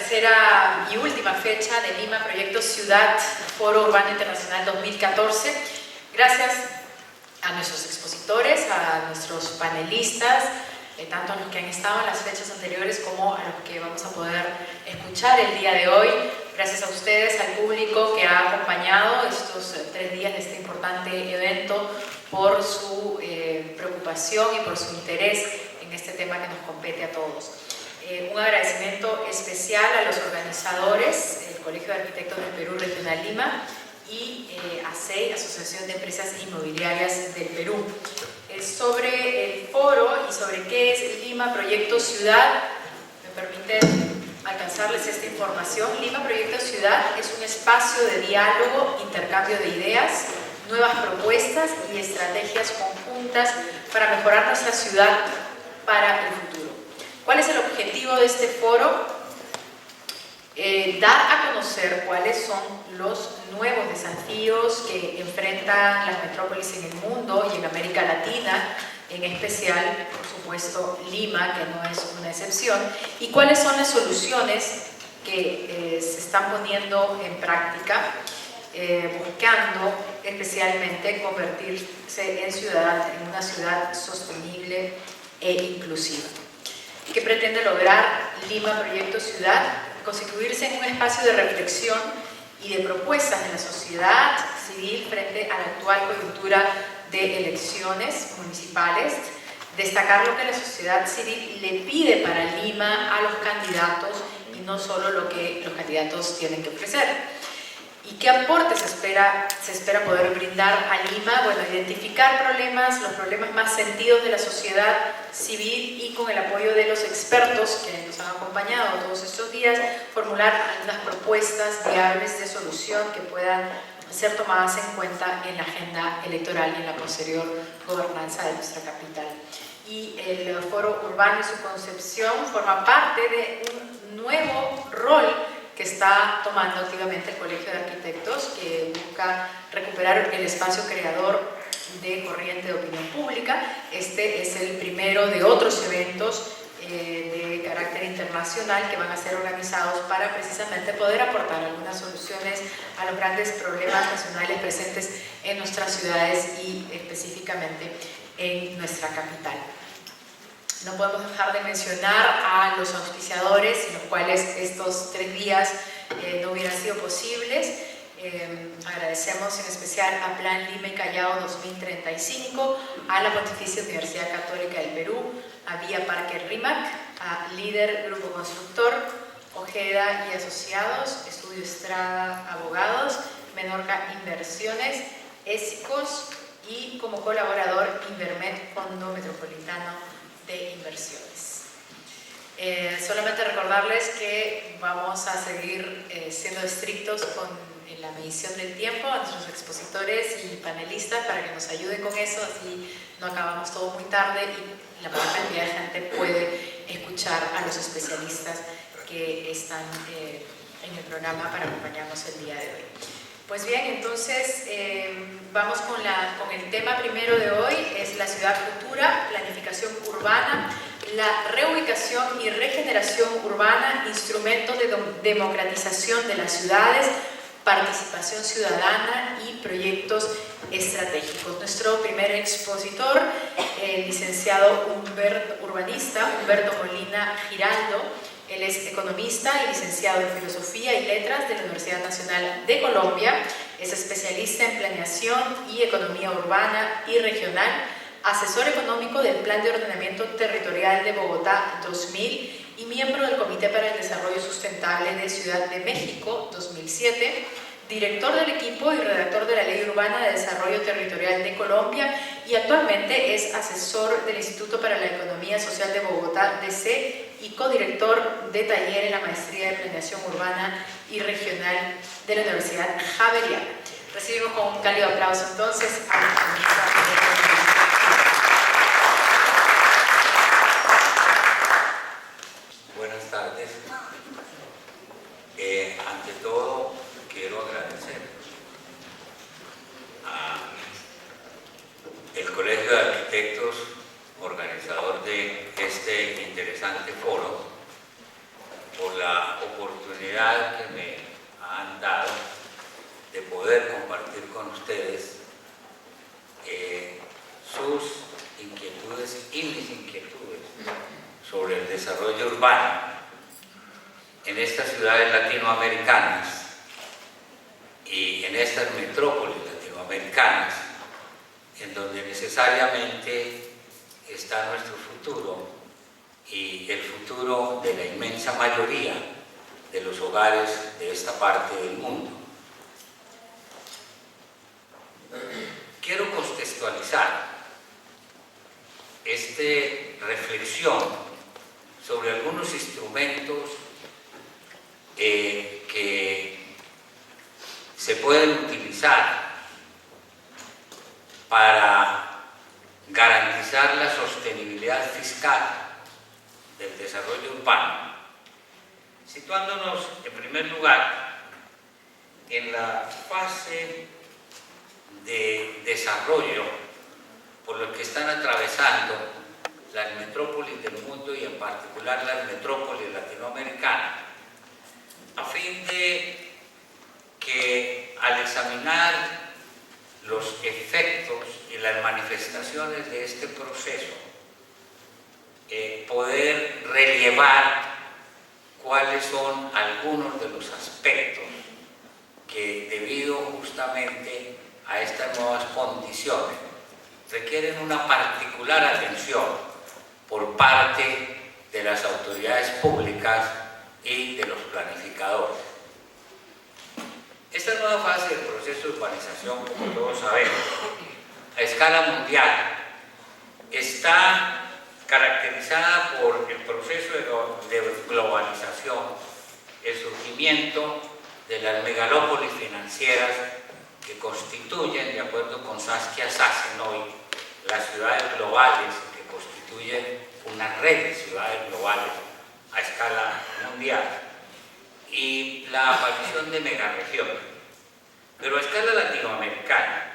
tercera y última fecha de Lima Proyecto Ciudad Foro Urbano Internacional 2014. Gracias a nuestros expositores, a nuestros panelistas, tanto a los que han estado en las fechas anteriores como a los que vamos a poder escuchar el día de hoy. Gracias a ustedes, al público que ha acompañado estos 3 días de este importante evento por su preocupación y por su interés en este tema que nos compete a todos. Un agradecimiento especial a los organizadores, el Colegio de Arquitectos del Perú Regional Lima y ASEI, Asociación de Empresas Inmobiliarias del Perú. Sobre el foro y sobre qué es Lima Proyecto Ciudad, me permiten alcanzarles esta información. Lima Proyecto Ciudad es un espacio de diálogo, intercambio de ideas, nuevas propuestas y estrategias conjuntas para mejorar nuestra ciudad para el futuro. ¿Cuál es el objetivo de este foro? Dar a conocer cuáles son los nuevos desafíos que enfrentan las metrópolis en el mundo y en América Latina, en especial, por supuesto, Lima, que no es una excepción, y cuáles son las soluciones que se están poniendo en práctica, buscando especialmente convertirse en una ciudad sostenible e inclusiva. ¿Qué pretende lograr Lima Proyecto Ciudad? Constituirse en un espacio de reflexión y de propuestas de la sociedad civil frente a la actual coyuntura de elecciones municipales, destacar lo que la sociedad civil le pide para Lima a los candidatos y no solo lo que los candidatos tienen que ofrecer. ¿Y qué aporte se espera poder brindar a Lima? Bueno, identificar los problemas más sentidos de la sociedad civil y con el apoyo de los expertos que nos han acompañado todos estos días, formular algunas propuestas viables de solución que puedan ser tomadas en cuenta en la agenda electoral y en la posterior gobernanza de nuestra capital. Y el Foro Urbano y su concepción forma parte de un nuevo rol que está tomando activamente el Colegio de Arquitectos, que busca recuperar el espacio creador de corriente de opinión pública. Este es el primero de otros eventos de carácter internacional que van a ser organizados para precisamente poder aportar algunas soluciones a los grandes problemas nacionales presentes en nuestras ciudades y específicamente en nuestra capital. No podemos dejar de mencionar a los auspiciadores, sin los cuales estos 3 días no hubieran sido posibles. Agradecemos en especial a Plan Lima y Callao 2035, a la Pontificia Universidad Católica del Perú, a Vía Parque RIMAC, a Líder Grupo Constructor, Ojeda y Asociados, Estudio Estrada Abogados, Menorca Inversiones, ESICOS y como colaborador Invermed, Fondo Metropolitano de Inversiones. Solamente recordarles que vamos a seguir siendo estrictos con la medición del tiempo a nuestros expositores y panelistas para que nos ayuden con eso, así no acabamos todo muy tarde y la mayor cantidad de gente puede escuchar a los especialistas que están en el programa para acompañarnos el día de hoy. Pues bien, entonces vamos con el tema primero de hoy, es la ciudad futura, planificación urbana, la reubicación y regeneración urbana, instrumentos de democratización de las ciudades, participación ciudadana y proyectos estratégicos. Nuestro primer expositor, el licenciado urbanista Humberto Molina Giraldo. Él es economista y licenciado en Filosofía y Letras de la Universidad Nacional de Colombia. Es especialista en planeación y economía urbana y regional, asesor económico del Plan de Ordenamiento Territorial de Bogotá 2000 y miembro del Comité para el Desarrollo Sustentable de Ciudad de México 2007, director del equipo y redactor de la Ley Urbana de Desarrollo Territorial de Colombia y actualmente es asesor del Instituto para la Economía Social de Bogotá, DC, y codirector de taller en la Maestría de Planeación Urbana y Regional de la Universidad Javeriana. Recibimos con un cálido aplauso entonces a la Buenas tardes. Ante todo, quiero agradecer al Colegio de Arquitectos, organizador de este interesante foro, por la oportunidad oportunidad que me han dado de poder compartir con ustedes sus inquietudes y mis inquietudes sobre el desarrollo urbano en estas ciudades latinoamericanas y en estas metrópolis latinoamericanas, en donde necesariamente está nuestro futuro y el futuro de la inmensa mayoría de los hogares de esta parte del mundo. Quiero contextualizar esta reflexión sobre algunos instrumentos que se pueden utilizar para garantizar la sostenibilidad fiscal del desarrollo urbano, situándonos en primer lugar en la fase de desarrollo por lo que están atravesando las metrópolis del mundo y en particular las metrópolis latinoamericanas, a fin de que al examinar los efectos y las manifestaciones de este proceso, poder rellevar cuáles son algunos de los aspectos que, debido justamente a estas nuevas condiciones, requieren una particular atención por parte de las autoridades públicas y de los planificadores. Esta nueva fase del proceso de urbanización, como todos sabemos, a escala mundial, está caracterizada por el proceso de globalización, el surgimiento de las megalópolis financieras que constituyen, de acuerdo con Saskia Sassen hoy, las ciudades globales que constituyen una red de ciudades globales a escala mundial, y la aparición de megaregiones. Pero a escala latinoamericana,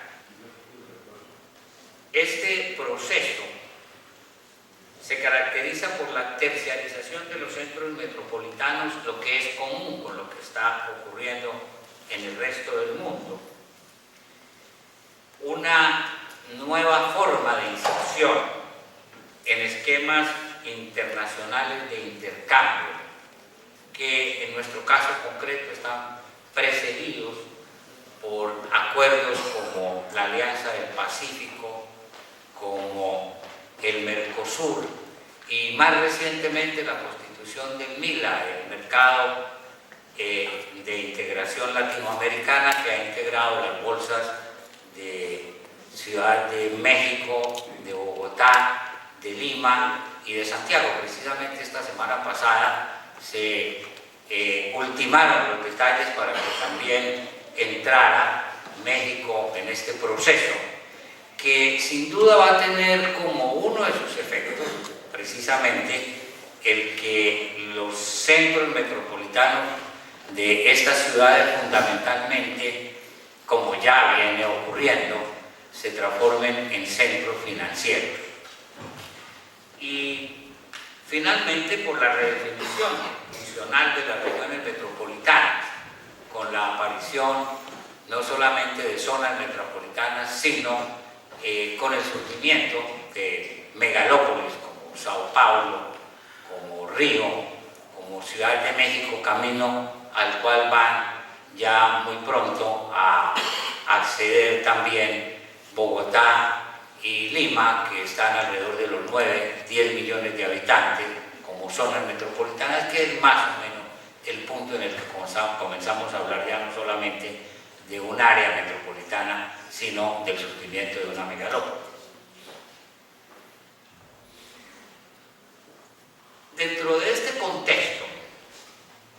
este proceso se caracteriza por la terciarización de los centros metropolitanos, lo que es común con lo que está ocurriendo en el resto del mundo. Una nueva forma de inserción en esquemas internacionales de intercambio, que en nuestro caso concreto están precedidos por acuerdos como la Alianza del Pacífico, como el Mercosur y más recientemente la constitución del MILA, el mercado de integración latinoamericana, que ha integrado las bolsas de Ciudad de México, de Bogotá, de Lima y de Santiago. Precisamente esta semana pasada se ultimaron los detalles para que también entrara México en este proceso, que sin duda va a tener como uno de sus efectos precisamente el que los centros metropolitanos de estas ciudades, fundamentalmente, como ya viene ocurriendo, se transformen en centros financieros. Y finalmente, por la redefinición funcional de las regiones metropolitanas, con la aparición no solamente de zonas metropolitanas, sino con el surgimiento de megalópolis como Sao Paulo, como Río, como Ciudad de México, camino al cual van ya muy pronto a acceder también Bogotá y Lima, que están alrededor de los 9-10 millones de habitantes como zonas metropolitanas, que es más o menos el punto en el que comenzamos a hablar ya no solamente de un área metropolitana, sino del surgimiento de una megalópolis. Dentro de este contexto,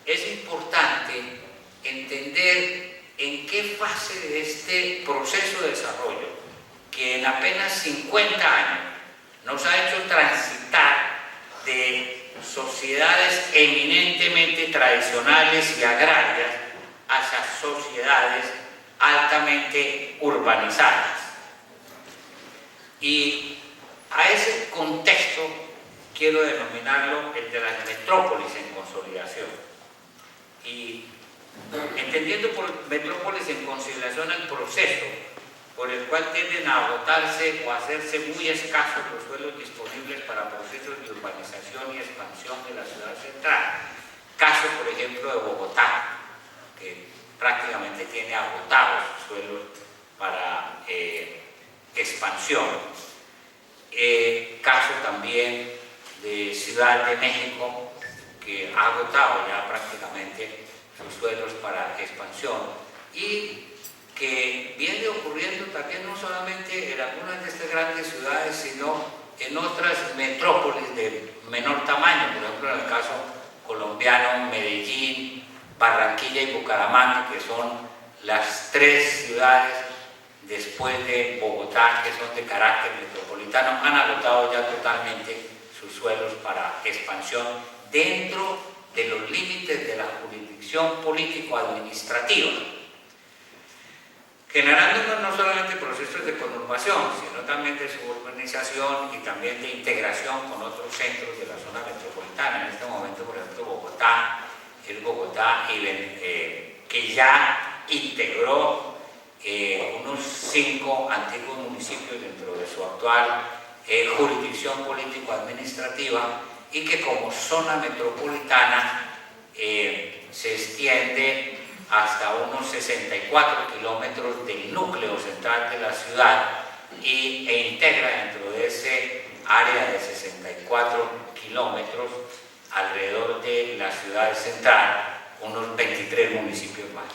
es importante entender en qué fase de este proceso de desarrollo, que en apenas 50 años nos ha hecho transitar de sociedades eminentemente tradicionales y agrarias hacia sociedades altamente urbanizadas. Y a ese contexto quiero denominarlo el de las metrópolis en consolidación. Y y entendiendo por metrópolis en consideración el proceso por el cual tienden a agotarse o a hacerse muy escasos los suelos disponibles para procesos de urbanización y expansión de la ciudad central. Caso, por ejemplo, de Bogotá, que prácticamente tiene agotados suelos para expansión. Caso también de Ciudad de México, que ha agotado ya prácticamente sus suelos para expansión y que viene ocurriendo también no solamente en algunas de estas grandes ciudades, sino en otras metrópolis de menor tamaño, por ejemplo en el caso colombiano, Medellín, Barranquilla y Bucaramanga, que son las tres ciudades después de Bogotá, que son de carácter metropolitano, han agotado ya totalmente sus suelos para expansión dentro de los límites de la jurisdicción político-administrativa, generando no solamente procesos de conurbación, sino también de suburbanización y también de integración con otros centros de la zona metropolitana. En este momento, por ejemplo, Bogotá es Bogotá que ya integró unos 5 antiguos municipios dentro de su actual jurisdicción político-administrativa y que como zona metropolitana se extiende hasta unos 64 kilómetros del núcleo central de la ciudad e integra dentro de ese área de 64 kilómetros alrededor de la ciudad central unos 23 municipios más.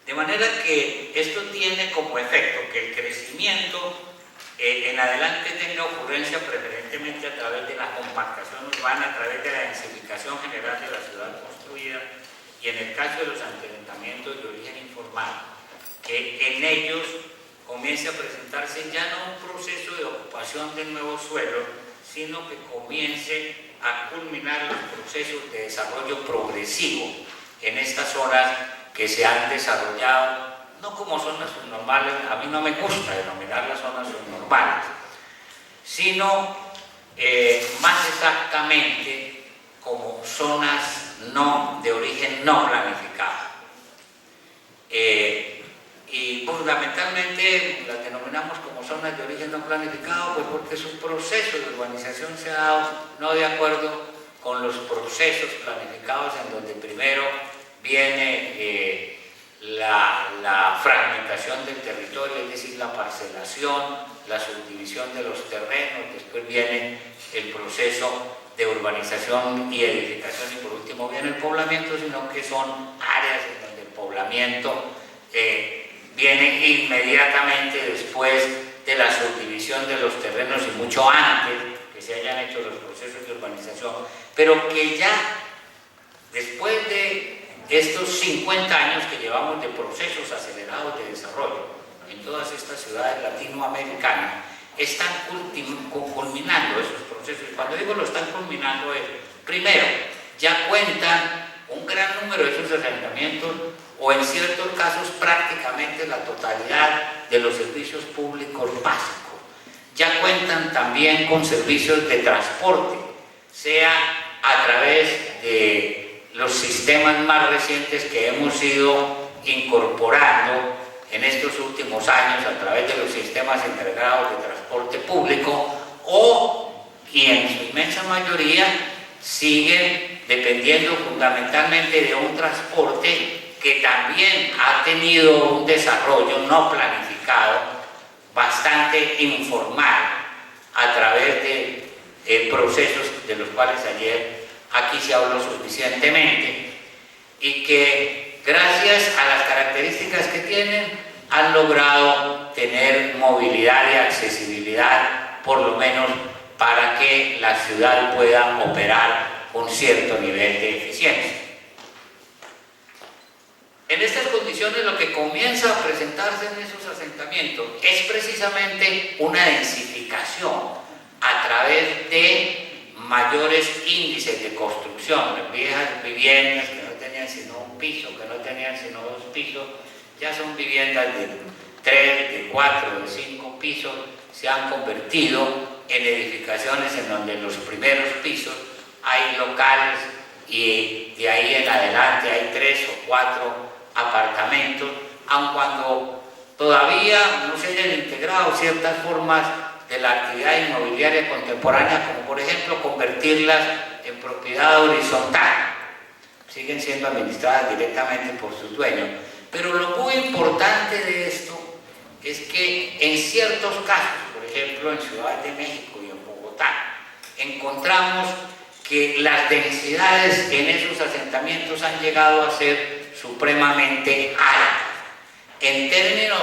De manera que esto tiene como efecto que el crecimiento en adelante tenga ocurrencia preferentemente a través de la compactación urbana, a través de la densificación general de la ciudad construida, y en el caso de los asentamientos de origen informal, que en ellos comience a presentarse ya no un proceso de ocupación de nuevos suelos, sino que comience a culminar los procesos de desarrollo progresivo en estas zonas que se han desarrollado, no como zonas subnormales, a mí no me gusta denominar las zonas subnormales, sino más exactamente como zonas de origen no planificado. Y fundamentalmente las denominamos como zonas de origen no planificado, pues porque su proceso de urbanización se ha dado no de acuerdo con los procesos planificados, en donde primero viene la fragmentación del territorio, es decir, la parcelación, la subdivisión de los terrenos, después viene el proceso de urbanización y edificación y por último viene el poblamiento, sino que son áreas en donde el poblamiento viene inmediatamente después de la subdivisión de los terrenos y mucho antes que se hayan hecho los procesos de urbanización, pero que ya después de estos 50 años que llevamos de procesos acelerados de desarrollo en todas estas ciudades latinoamericanas, están culminando esos procesos. Y cuando digo lo están culminando es, primero, ya cuentan un gran número de esos asentamientos o en ciertos casos prácticamente la totalidad de los servicios públicos básicos. Ya cuentan también con servicios de transporte, sea a través de los sistemas más recientes que hemos ido incorporando en estos últimos años a través de los sistemas integrados de transporte público y en su inmensa mayoría siguen dependiendo fundamentalmente de un transporte que también ha tenido un desarrollo no planificado, bastante informal, a través de procesos de los cuales ayer aquí se habló suficientemente y que gracias a las características que tienen han logrado tener movilidad y accesibilidad, por lo menos para que la ciudad pueda operar un cierto nivel de eficiencia. En estas condiciones lo que comienza a presentarse en esos asentamientos es precisamente una densificación a través de mayores índices de construcción. Las viejas viviendas que no tenían sino un piso, que no tenían sino 2 pisos, ya son viviendas de 3, de 4, de 5 pisos, se han convertido en edificaciones en donde en los primeros pisos hay locales y de ahí en adelante hay 3 o 4 apartamentos, aun cuando todavía no se hayan integrado ciertas formas de la actividad inmobiliaria contemporánea, como por ejemplo convertirlas en propiedad horizontal. Siguen siendo administradas directamente por sus dueños. Pero lo muy importante de esto es que en ciertos casos, por ejemplo en Ciudad de México y en Bogotá, encontramos que las densidades en esos asentamientos han llegado a ser supremamente altas, en términos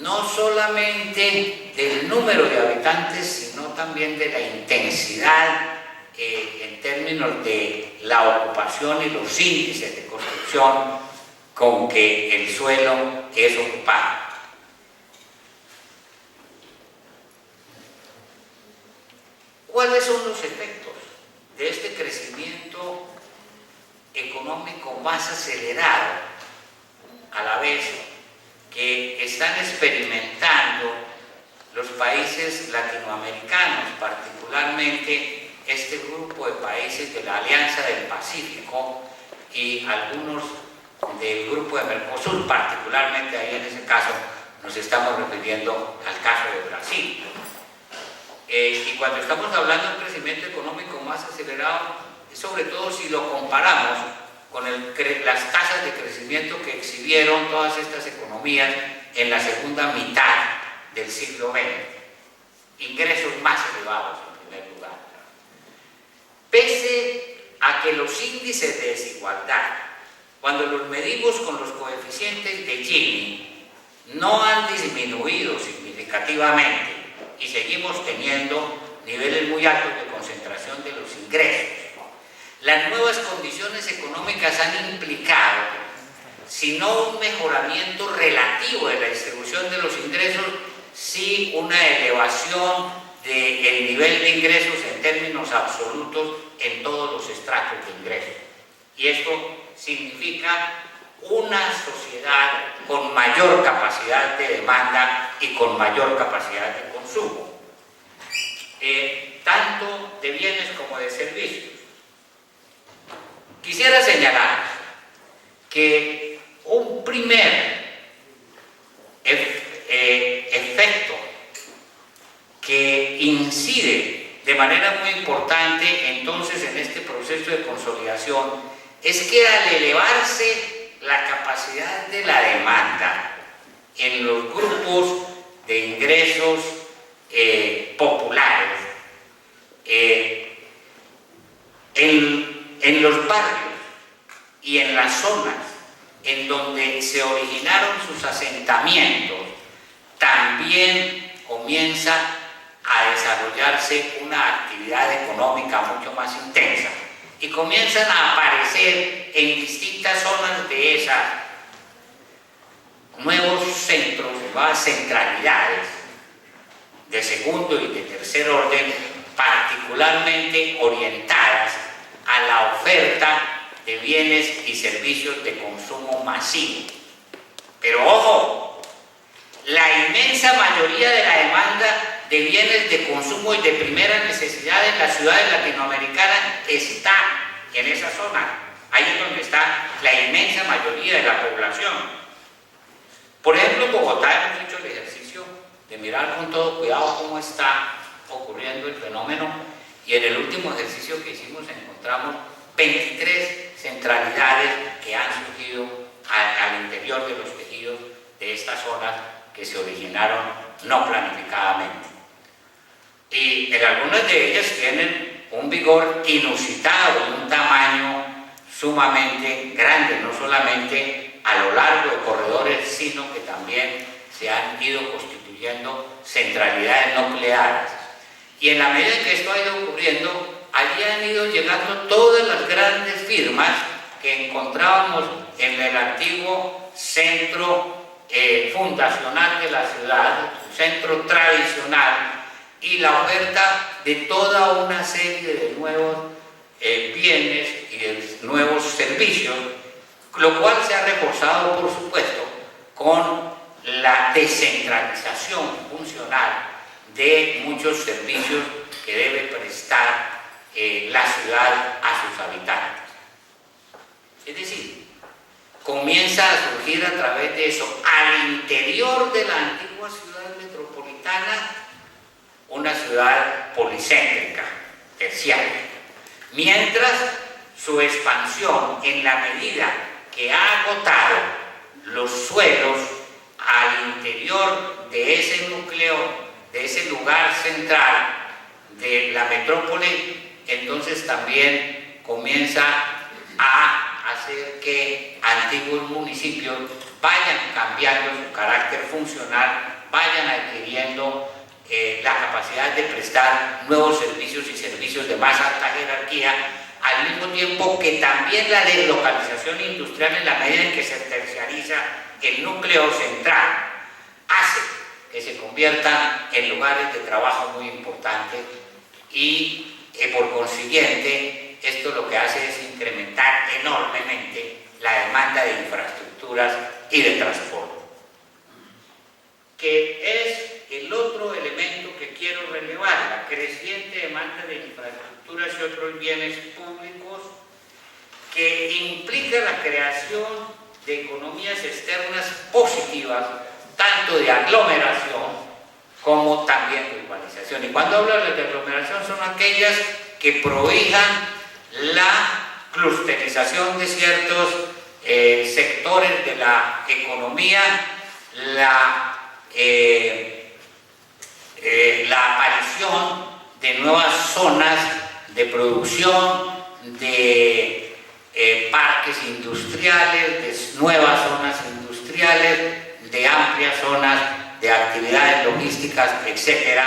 no solamente del número de habitantes, sino también de la intensidad, en términos de la ocupación y los índices de construcción con que el suelo es ocupado. ¿Cuáles son los efectos de este crecimiento económico más acelerado a la vez que están experimentando los países latinoamericanos, particularmente este grupo de países de la Alianza del Pacífico y algunos del grupo de Mercosur, particularmente ahí en ese caso nos estamos refiriendo al caso de Brasil? Y cuando estamos hablando de un crecimiento económico más acelerado, sobre todo si lo comparamos con las tasas de crecimiento que exhibieron todas estas economías en la segunda mitad del siglo XX, ingresos más elevados en primer lugar. Pese a que los índices de desigualdad, cuando los medimos con los coeficientes de Gini, no han disminuido significativamente y seguimos teniendo niveles muy altos de concentración de los ingresos, las nuevas condiciones económicas han implicado, si no un mejoramiento relativo de la distribución de los ingresos, sí una elevación del nivel de ingresos en términos absolutos en todos los estratos de ingresos. Y esto significa una sociedad con mayor capacidad de demanda y con mayor capacidad de consumo, tanto de bienes como de servicios. Quisiera señalar que un primer efecto que incide de manera muy importante entonces en este proceso de consolidación es que al elevarse la capacidad de la demanda en los grupos de ingresos populares, en los barrios y en las zonas en donde se originaron sus asentamientos, también comienza a desarrollarse una actividad económica mucho más intensa y comienzan a aparecer en distintas zonas de esas nuevos centros, nuevas centralidades de segundo y de tercer orden, particularmente orientadas a la oferta de bienes y servicios de consumo masivo. Pero ojo, la inmensa mayoría de la demanda de bienes de consumo y de primera necesidad en las ciudades latinoamericanas está en esa zona. Ahí es donde está la inmensa mayoría de la población. Por ejemplo, en Bogotá hemos hecho el ejercicio de mirar con todo cuidado cómo está ocurriendo el fenómeno, y en el último ejercicio que hicimos encontramos 23 centralidades que han surgido al interior de los tejidos de estas zonas que se originaron no planificadamente. Y en algunas de ellas tienen un vigor inusitado y un tamaño sumamente grande, no solamente a lo largo de corredores, sino que también se han ido constituyendo centralidades nucleares. Y en la medida en que esto ha ido ocurriendo, allí han ido llegando todas las grandes firmas que encontrábamos en el antiguo centro fundacional de la ciudad, un centro tradicional, y la oferta de toda una serie de nuevos bienes y de nuevos servicios, lo cual se ha reforzado, por supuesto, con la descentralización funcional de muchos servicios que debe prestar la ciudad a sus habitantes. comienza a surgir a través de eso, al interior de la antigua ciudad metropolitana, una ciudad policéntrica, terciaria, mientras su expansión, en la medida que ha agotado los suelos al interior de ese núcleo, de ese lugar central de la metrópoli, entonces también comienza a hacer que antiguos municipios vayan cambiando su carácter funcional, vayan adquiriendo la capacidad de prestar nuevos servicios y servicios de más alta jerarquía, al mismo tiempo que también la deslocalización industrial, en la medida en que se terciariza el núcleo central, hace que se conviertan en lugares de trabajo muy importantes y por consiguiente esto lo que hace es incrementar enormemente la demanda de infraestructuras y de transporte, que es el otro elemento que quiero relevar, la creciente demanda de infraestructuras y otros bienes públicos, que implica la creación de economías externas positivas, tanto de aglomeración como también de urbanización. Y cuando hablo de aglomeración son aquellas que prohíjan la clusterización de ciertos sectores de la economía, la aparición de nuevas zonas de producción, de parques industriales, de nuevas zonas industriales, de amplias zonas de actividades logísticas, etcétera,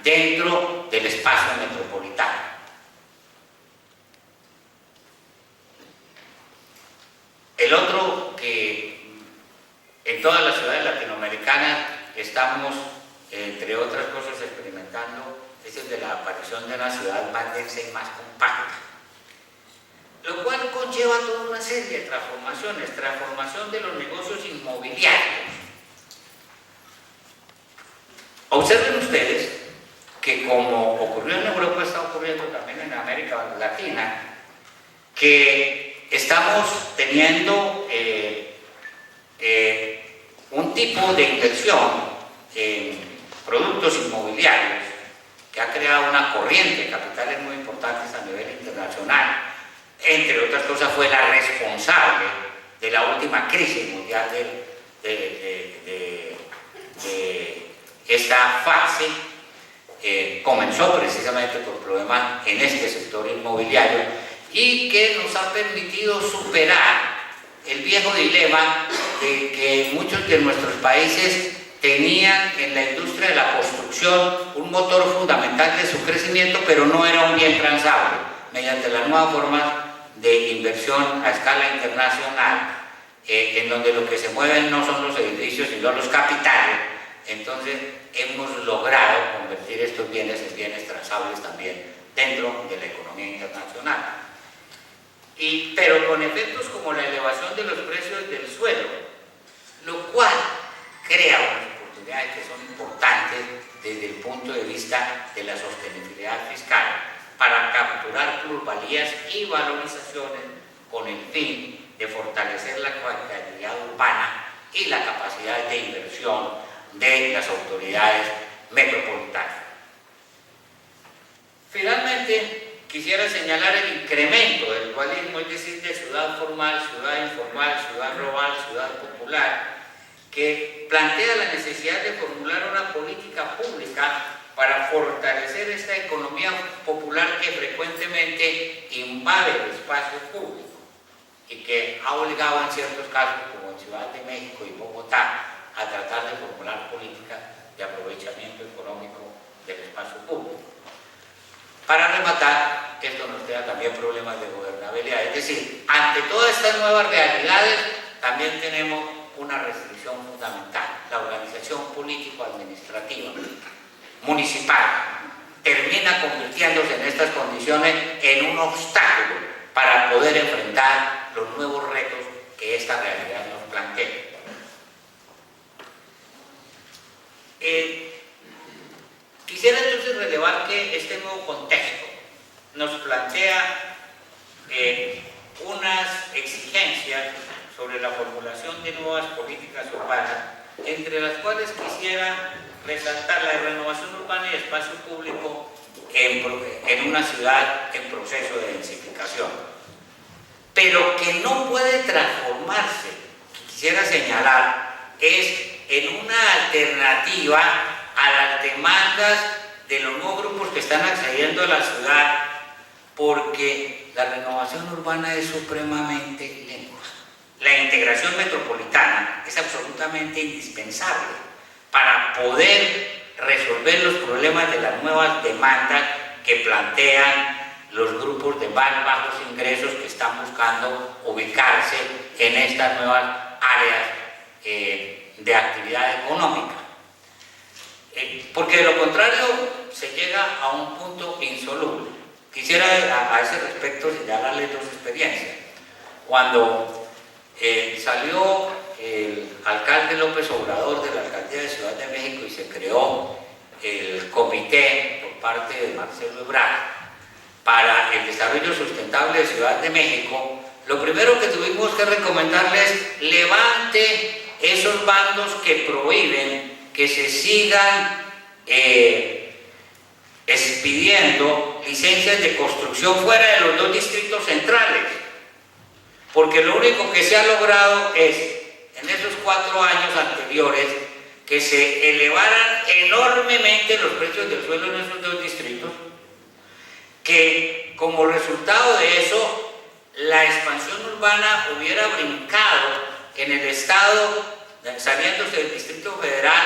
dentro del espacio metropolitano. El otro que en todas las ciudades latinoamericanas estamos, entre otras cosas, experimentando es el de la aparición de una ciudad más densa y más compacta, lo cual conlleva toda una serie de transformaciones, transformación de los negocios inmobiliarios. Observen ustedes que, como ocurrió en Europa, está ocurriendo también en América Latina, que estamos teniendo un tipo de inversión en productos inmobiliarios que ha creado una corriente de capitales muy importantes a nivel internacional. Entre otras cosas, fue la responsable de la última crisis mundial de esta fase. Comenzó precisamente por problemas en este sector inmobiliario y que nos ha permitido superar el viejo dilema de que muchos de nuestros países tenían en la industria de la construcción un motor fundamental de su crecimiento, pero no era un bien transable. Mediante las nuevas formas de inversión a escala internacional, en donde lo que se mueven no son los edificios sino los capitales, entonces hemos logrado convertir estos bienes en bienes transables también dentro de la economía internacional. Pero con efectos como la elevación de los precios del suelo, lo cual crea unas oportunidades que son importantes desde el punto de vista de la sostenibilidad fiscal para capturar plusvalías y valorizaciones con el fin de fortalecer la calidad urbana y la capacidad de inversión de las autoridades metropolitanas. Finalmente, quisiera señalar el incremento del dualismo, es decir, de ciudad formal, ciudad informal, ciudad rural, ciudad popular, que plantea la necesidad de formular una política pública para fortalecer esta economía popular que frecuentemente invade el espacio público y que ha obligado en ciertos casos, como en Ciudad de México y Bogotá, a tratar de formular políticas de aprovechamiento económico del espacio público. Para rematar, esto nos crea también problemas de gobernabilidad, es decir, ante todas estas nuevas realidades también tenemos una restricción fundamental: la organización político-administrativa municipal termina convirtiéndose en estas condiciones en un obstáculo para poder enfrentar los nuevos retos que esta realidad nos plantea. Quisiera entonces relevar que este nuevo contexto nos plantea unas exigencias sobre la formulación de nuevas políticas urbanas, entre las cuales quisiera resaltar la renovación urbana y espacio público en una ciudad en proceso de densificación, pero que no puede transformarse, quisiera señalar, es en una alternativa a las demandas de los nuevos grupos que están accediendo a la ciudad, porque la renovación urbana es supremamente lenta. La integración metropolitana es absolutamente indispensable para poder resolver los problemas de las nuevas demandas que plantean los grupos de más bajos ingresos que están buscando ubicarse en estas nuevas áreas de actividad económica. Porque de lo contrario se llega a un punto insoluble. Quisiera a ese respecto señalarles dos experiencias. Cuando salió el alcalde López Obrador de la alcaldía de Ciudad de México y se creó el comité por parte de Marcelo Ebrard para el desarrollo sustentable de Ciudad de México, lo primero que tuvimos que recomendarles: levante esos bandos que prohíben que se sigan expidiendo licencias de construcción fuera de los dos distritos centrales, porque lo único que se ha logrado es, en esos 4 años anteriores, que se elevaran enormemente los precios del suelo en esos dos distritos, que como resultado de eso la expansión urbana hubiera brincado en el estado, saliéndose del Distrito Federal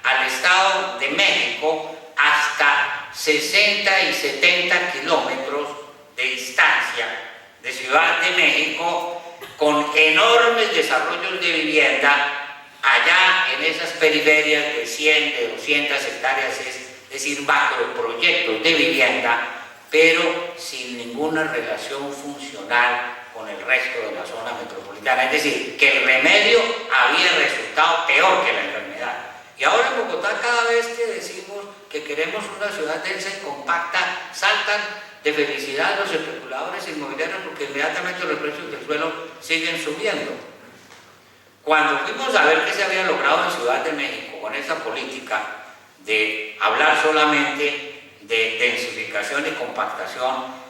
al Estado de México, hasta 60 y 70 kilómetros de distancia de Ciudad de México, con enormes desarrollos de vivienda allá en esas periferias de 100, de 200 hectáreas, es decir, macroproyectos de vivienda, pero sin ninguna relación funcional con el resto de la zona metropolitana. Es decir, que el remedio había resultado peor que la enfermedad. Y ahora en Bogotá, cada vez que decimos que queremos una ciudad densa y compacta, saltan de felicidad los especuladores inmobiliarios, porque inmediatamente los precios del suelo siguen subiendo. Cuando fuimos a ver qué se había logrado en Ciudad de México con esa política de hablar solamente de densificación y compactación,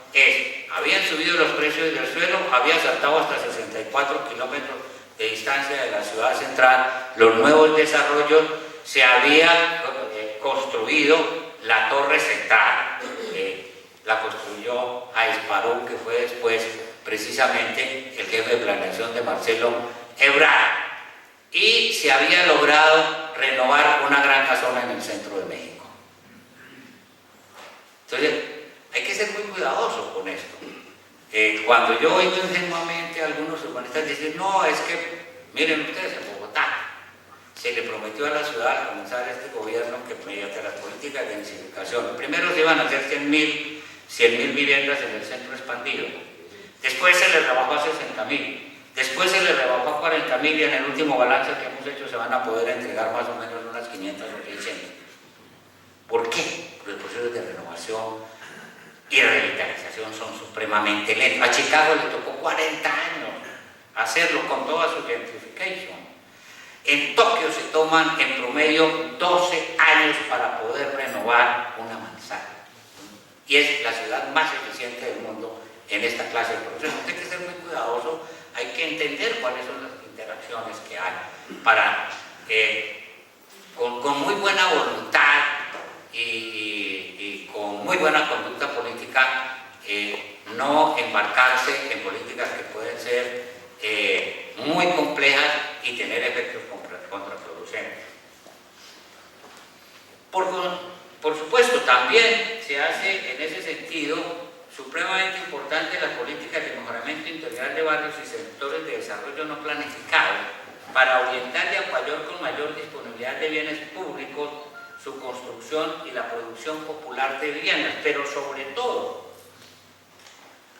habían subido los precios del suelo, había saltado hasta 64 kilómetros de distancia de la ciudad central, los nuevos desarrollos, se había construido la Torre Central, la construyó Aisparú, que fue después precisamente el jefe de planeación de Marcelo Ebrard, y se había logrado renovar una gran casona en el centro de México. Entonces, hay que ser muy cuidadosos con esto. Cuando yo oigo ingenuamente a algunos urbanistas decir, no, es que, miren ustedes, en Bogotá se le prometió a la ciudad al comenzar este gobierno que mediante las políticas de densificación, primero se iban a hacer 100.000 viviendas en el centro expandido, después se les rebajó a 60.000, después se les rebajó a 40.000 y en el último balance que hemos hecho se van a poder entregar más o menos unas 500 o 600. ¿Por qué? Porque los procesos de renovación y revitalización son supremamente lentos. A Chicago le tocó 40 años hacerlo con toda su gentrification. En Tokio se toman en promedio 12 años para poder renovar una manzana. Y es la ciudad más eficiente del mundo en esta clase de procesos. Hay que ser muy cuidadoso, hay que entender cuáles son las interacciones que hay para, con muy buena voluntad y con muy buena conducta política, no embarcarse en políticas que pueden ser muy complejas y tener efectos contraproducentes. Por supuesto, también se hace en ese sentido supremamente importante las políticas de mejoramiento integral de barrios y sectores de desarrollo no planificado para orientar y apoyar con mayor disponibilidad de bienes públicos su construcción y la producción popular de viviendas, pero sobre todo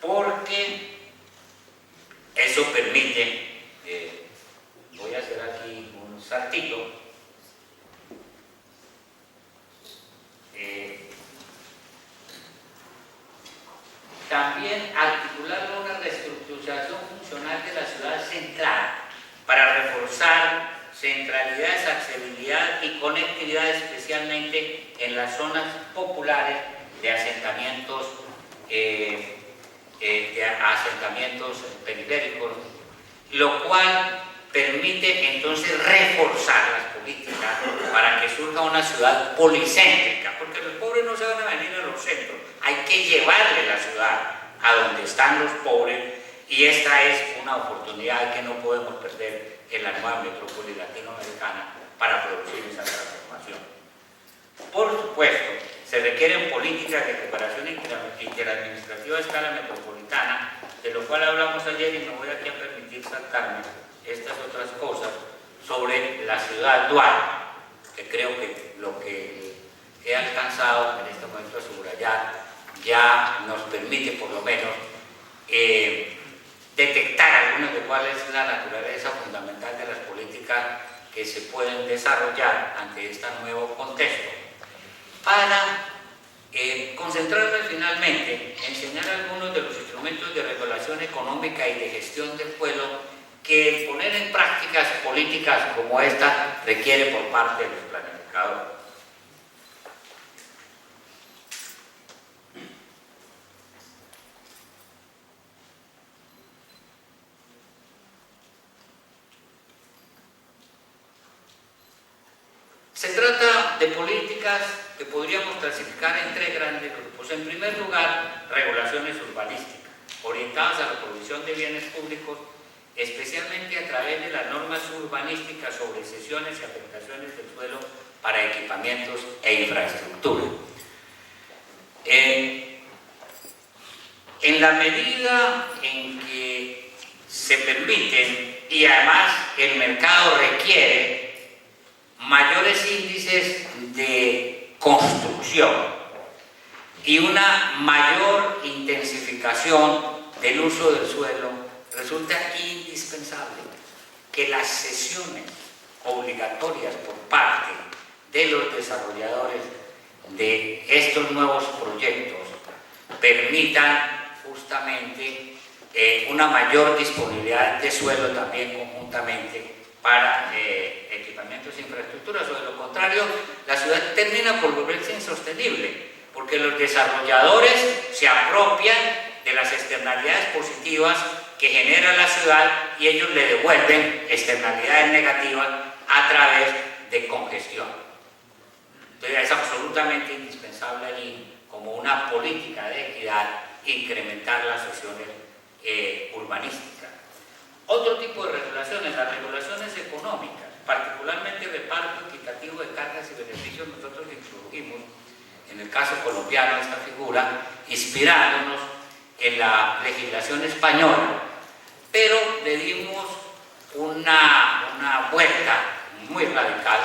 porque eso permite, voy a hacer aquí un saltito, también articular una reestructuración funcional de la ciudad central centralidad, accesibilidad y conectividad, especialmente en las zonas populares de asentamientos periféricos, lo cual permite entonces reforzar las políticas para que surja una ciudad policéntrica, porque los pobres no se van a venir a los centros, hay que llevarle la ciudad a donde están los pobres, y esta es una oportunidad que no podemos perder en la nueva metrópoli latinoamericana para producir esa transformación. Por supuesto, se requieren políticas de cooperación interadministrativa a escala metropolitana, de lo cual hablamos ayer, y me voy aquí a permitir saltarme estas otras cosas sobre la ciudad dual, que creo que lo que he alcanzado en este momento a subrayar ya nos permite por lo menos detectar algunas de cuál es la naturaleza fundamental de las políticas que se pueden desarrollar ante este nuevo contexto. Para concentrarme finalmente en enseñar algunos de los instrumentos de regulación económica y de gestión del pueblo que poner en prácticas políticas como esta requiere por parte de los planificadores. Se trata de políticas que podríamos clasificar en tres grandes grupos. En primer lugar, regulaciones urbanísticas, orientadas a la provisión de bienes públicos, especialmente a través de las normas urbanísticas sobre cesiones y afectaciones del suelo para equipamientos e infraestructura. En la medida en que se permiten, y además el mercado requiere, mayores índices de construcción y una mayor intensificación del uso del suelo, resulta indispensable que las cesiones obligatorias por parte de los desarrolladores de estos nuevos proyectos permitan justamente una mayor disponibilidad de suelo también conjuntamente para equipamientos e infraestructuras. O de lo contrario, la ciudad termina por volverse insostenible, porque los desarrolladores se apropian de las externalidades positivas que genera la ciudad y ellos le devuelven externalidades negativas a través de congestión. Entonces es absolutamente indispensable allí, como una política de equidad, incrementar las sesiones urbanísticas. Otro tipo de regulaciones, las regulaciones económicas, particularmente el reparto equitativo de cargas y beneficios. Nosotros introdujimos en el caso colombiano esta figura, inspirándonos en la legislación española, pero le dimos una vuelta muy radical,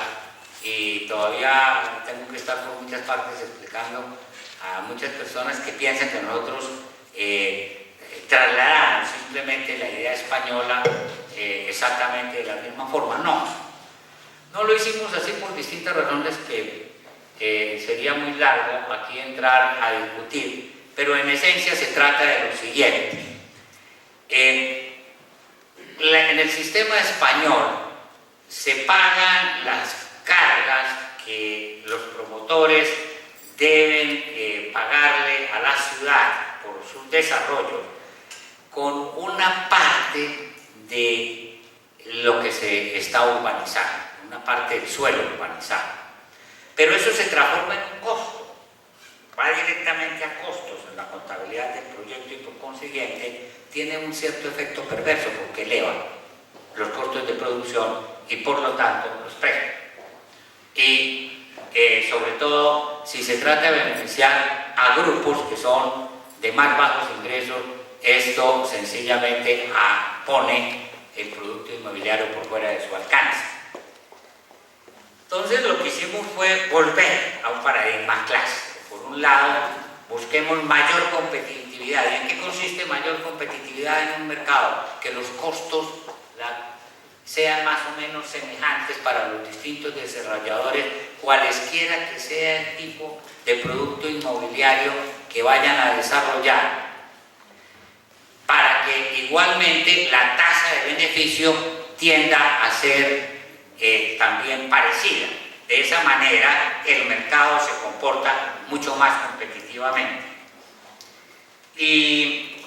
y todavía tengo que estar por muchas partes explicando a muchas personas que piensan que nosotros trasladamos simplemente la idea española exactamente de la misma forma. No lo hicimos así por distintas razones que sería muy largo aquí entrar a discutir, pero en esencia se trata de lo siguiente. En el sistema español se pagan las cargas que los promotores deben pagarle a la ciudad por sus desarrollos, con una parte de lo que se está urbanizando, una parte del suelo urbanizado. Pero eso se transforma en un costo, va directamente a costos en la contabilidad del proyecto, y por consiguiente tiene un cierto efecto perverso, porque eleva los costos de producción y por lo tanto los precios. Y sobre todo si se trata de beneficiar a grupos que son de más bajos ingresos, esto sencillamente pone el producto inmobiliario por fuera de su alcance. Entonces lo que hicimos fue volver a un paradigma clásico. Por un lado, busquemos mayor competitividad. ¿Y en qué consiste mayor competitividad en un mercado? Que los costos sean más o menos semejantes para los distintos desarrolladores, cualesquiera que sea el tipo de producto inmobiliario que vayan a desarrollar, para que igualmente la tasa de beneficio tienda a ser también parecida. De esa manera el mercado se comporta mucho más competitivamente. Y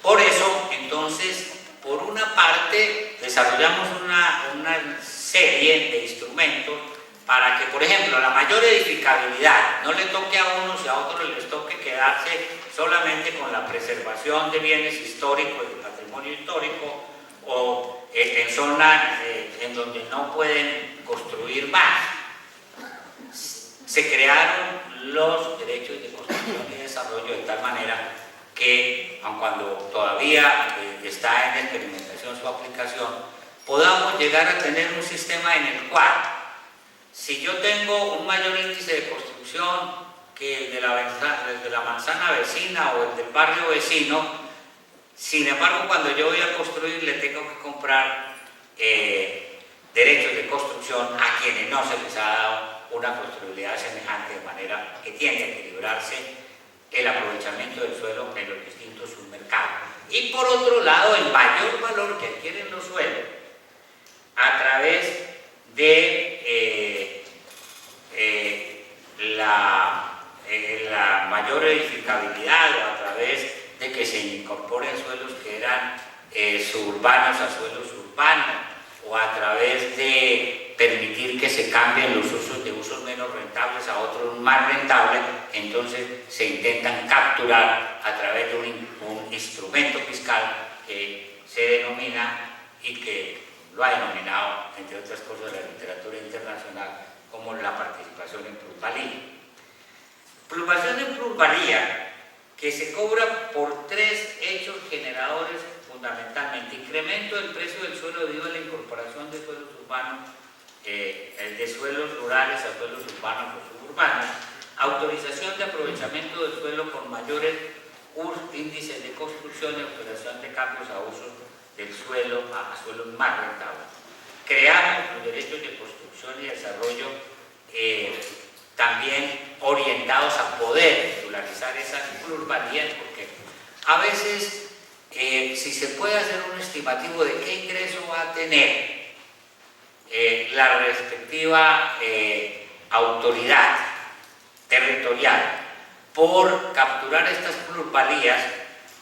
por eso, entonces, por una parte, desarrollamos una serie de instrumentos para que, por ejemplo, la mayor edificabilidad no le toque a unos y a otros les toque quedarse solamente con la preservación de bienes históricos, de patrimonio histórico, o en zonas en donde no pueden construir más. Se crearon los derechos de construcción y desarrollo de tal manera que, aun cuando todavía está en experimentación su aplicación, podamos llegar a tener un sistema en el cual, si yo tengo un mayor índice de construcción que el de la manzana vecina o el del barrio vecino, sin embargo, cuando yo voy a construir, le tengo que comprar derechos de construcción a quienes no se les ha dado una construibilidad semejante, de manera que tiende a equilibrarse el aprovechamiento del suelo en los distintos submercados. Y por otro lado, el mayor valor que adquieren los suelos a través de la mayor edificabilidad, o a través de que se incorporen suelos que eran suburbanos a suelos urbanos, o a través de permitir que se cambien los usos de usos menos rentables a otros más rentables. Entonces se intentan capturar a través de un instrumento fiscal que se denomina, y que lo ha denominado, entre otras cosas, la literatura internacional, como la participación en plusvalía. Plusvalía en plusvalía, que se cobra por tres hechos generadores fundamentalmente: incremento del precio del suelo debido a la incorporación de suelos urbanos, de suelos rurales a suelos urbanos o suburbanos, autorización de aprovechamiento del suelo con mayores índices de construcción y autorización de cambios a usos del suelo a suelos más rentables. Creamos los derechos de construcción y desarrollo también orientados a poder titularizar esas plusvalías, porque a veces si se puede hacer un estimativo de qué ingreso va a tener la respectiva autoridad territorial por capturar estas plusvalías,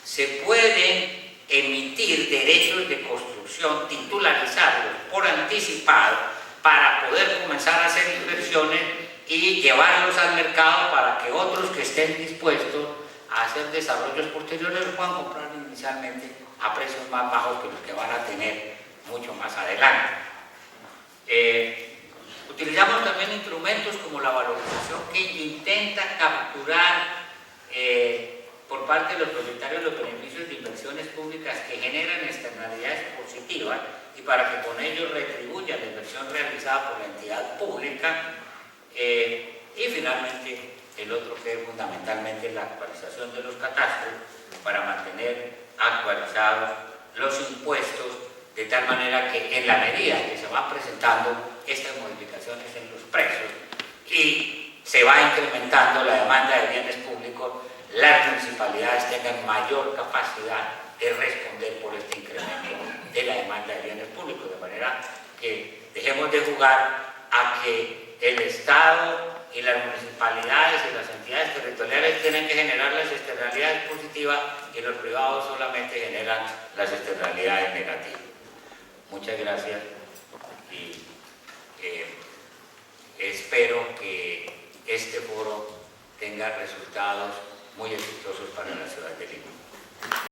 se pueden emitir derechos de construcción, titularizarlos por anticipado, para poder comenzar a hacer inversiones y llevarlos al mercado para que otros que estén dispuestos a hacer desarrollos posteriores los puedan comprar inicialmente a precios más bajos que los que van a tener mucho más adelante. Utilizamos también instrumentos como la valorización, que intenta capturar por parte de los propietarios los beneficios de inversiones públicas que generan externalidades positivas, y para que con ello retribuya la inversión realizada por la entidad pública. Y finalmente el otro, que es fundamentalmente la actualización de los catastros, para mantener actualizados los impuestos, de tal manera que en la medida que se van presentando estas modificaciones en los precios y se va incrementando la demanda de bienes públicos, las municipalidades tengan mayor capacidad de responder por este incremento de la demanda de bienes públicos, de manera que dejemos de jugar a que el Estado y las municipalidades y las entidades territoriales tienen que generar las externalidades positivas y los privados solamente generan las externalidades negativas. Muchas gracias y espero que este foro tenga resultados muy exitosos para la ciudad de Lima.